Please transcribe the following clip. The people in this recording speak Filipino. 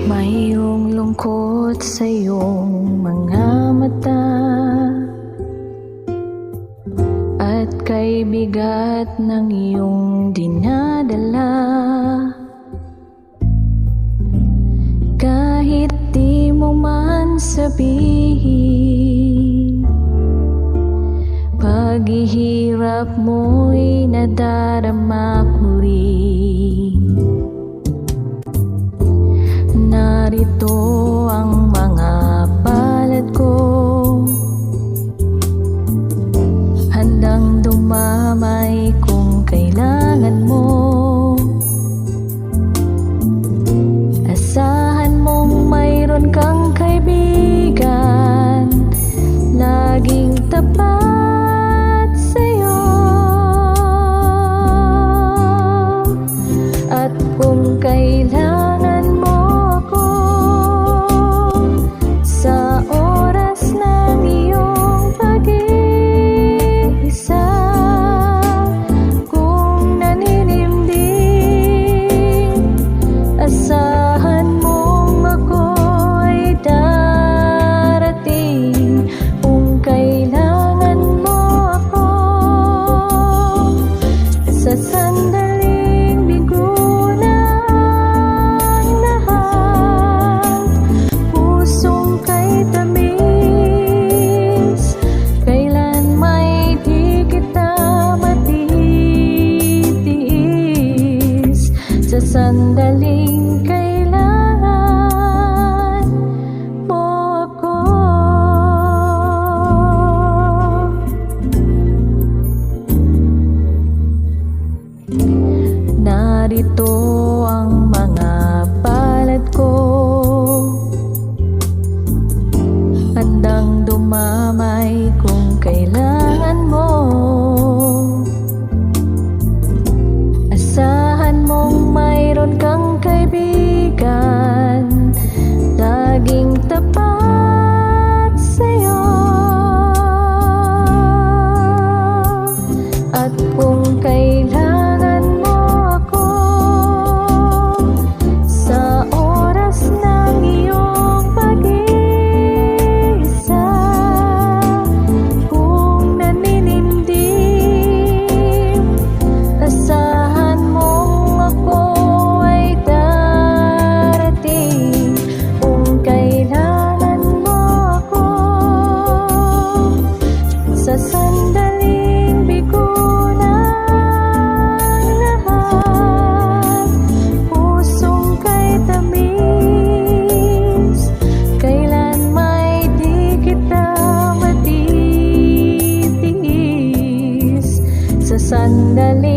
Mayroong lungkot sa iyong mga mata, at kay bigat ng iyong dinadala. Kahit di mo man sabihin, paghihirap mo'y nadarama ko rin. Narito ang mga palad ko, handang dumamay kung kailangan mo. Asahan mong mayroon kang kaibigan, laging tapat sa'yo. At kung kailangan mo ako sa oras ng iyong pag-iisa, kung naninimdim, asahan mong ako ay darating. Kung kailangan mo ako sa sandaling bigo na ang lahat, pusong kay tamis, kailan may di kita matitiis. Sa sandaling kailangan mo ako. Narito ang mga palad ko, handang dumamay kung kailangan mo. Asahan mong mayroon kang kaibigan, laging tapat sa'yo. At kung kailangan mo ako sa oras ng iyong pag-iisa, kung naninimdim, asahan mong ako ay darating. Kung kailangan mo ako sa sandaling bigo na ang lahat, pusong kay tamis, kailan may di kita matitiis. Sa sandaling